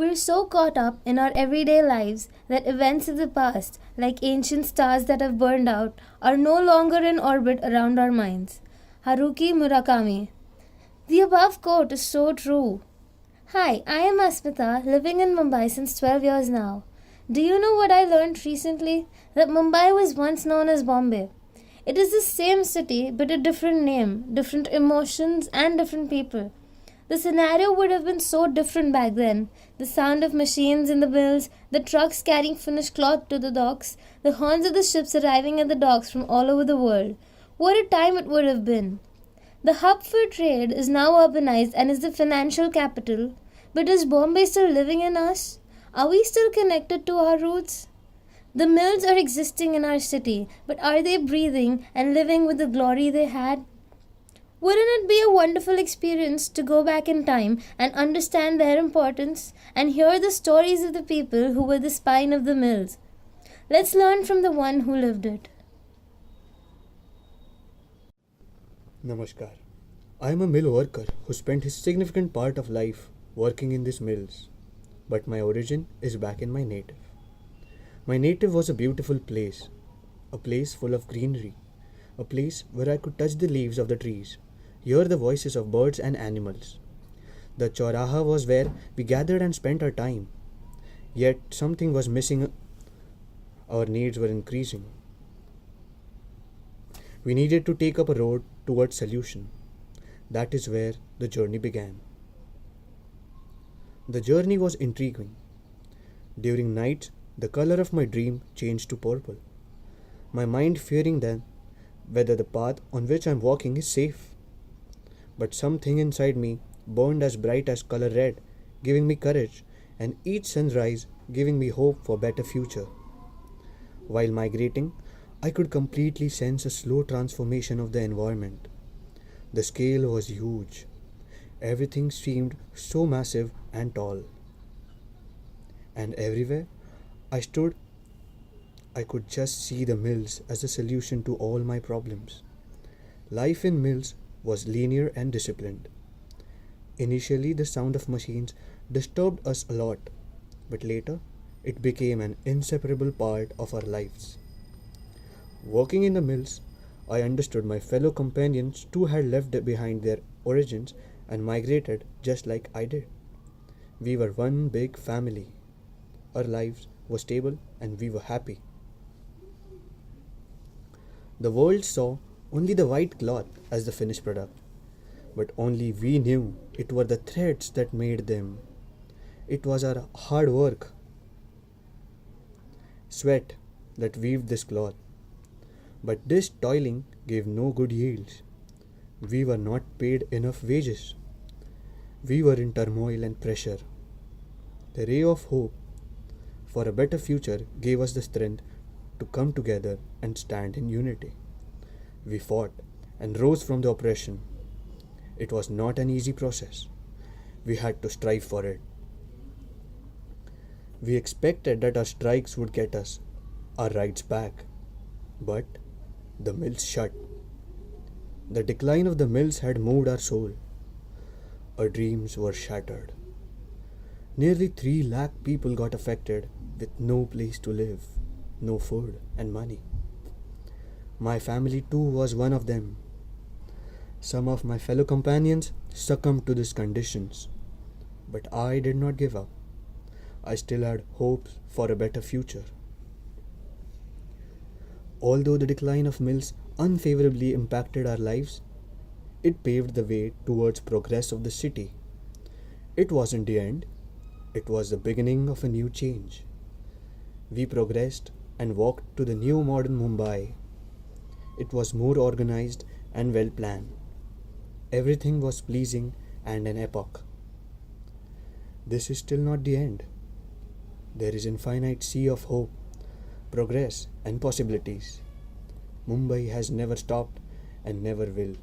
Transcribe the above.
We're so caught up in our everyday lives that events of the past, like ancient stars that have burned out, are no longer in orbit around our minds. Haruki Murakami. The above quote is so true. Hi, I am Asmita, living in Mumbai since 12 years now. Do you know what I learned recently? That Mumbai was once known as Bombay. It is the same city but a different name, different emotions, and different people. The scenario would have been so different back then. The sound of machines in the mills, the trucks carrying finished cloth to the docks, the horns of the ships arriving at the docks from all over the world. What a time it would have been! The hub for trade is now urbanized and is the financial capital. But is Bombay still living in us? Are we still connected to our roots? The mills are existing in our city, but are they breathing and living with the glory they had? Wouldn't it be a wonderful experience to go back in time and understand their importance and hear the stories of the people who were the spine of the mills? Let's learn from the one who lived it. Namaskar. I am a mill worker who spent his significant part of life working in these mills, but my origin is back in my native. My native was a beautiful place, a place full of greenery, a place where I could touch the leaves of the trees, hear the voices of birds and animals. The Chauraha was where we gathered and spent our time. Yet something was missing. Our needs were increasing. We needed to take up a road towards solution. That is where the journey began. The journey was intriguing. During nights, the color of my dream changed to purple. My mind fearing then whether the path on which I am walking is safe. But something inside me burned as bright as color red, giving me courage, and each sunrise giving me hope for a better future. While migrating, I could completely sense a slow transformation of the environment. The scale was huge. Everything seemed so massive and tall. And everywhere I stood, I could just see the mills as a solution to all my problems. Life in mills was linear and disciplined. Initially, the sound of machines disturbed us a lot, but later it became an inseparable part of our lives. Working in the mills, I understood my fellow companions too had left behind their origins and migrated just like I did. We were one big family. Our lives were stable and we were happy. The world saw only the white cloth as the finished product, but only we knew it were the threads that made them. It was our hard work, sweat that weaved this cloth. But this toiling gave no good yields. We were not paid enough wages. We were in turmoil and pressure. The ray of hope for a better future gave us the strength to come together and stand in unity. We fought and rose from the oppression. It was not an easy process. We had to strive for it. We expected that our strikes would get us our rights back. But the mills shut. The decline of the mills had moved our soul. Our dreams were shattered. Nearly 3 lakh people got affected with no place to live, no food and money. My family too was one of them. Some of my fellow companions succumbed to these conditions, but I did not give up. I still had hopes for a better future. Although the decline of mills unfavorably impacted our lives, it paved the way towards progress of the city. It wasn't the end, it was the beginning of a new change. We progressed and walked to the new modern Mumbai. It was more organized and well planned. Everything was pleasing and an epoch. This is still not the end. There is infinite sea of hope, progress and possibilities. Mumbai has never stopped and never will.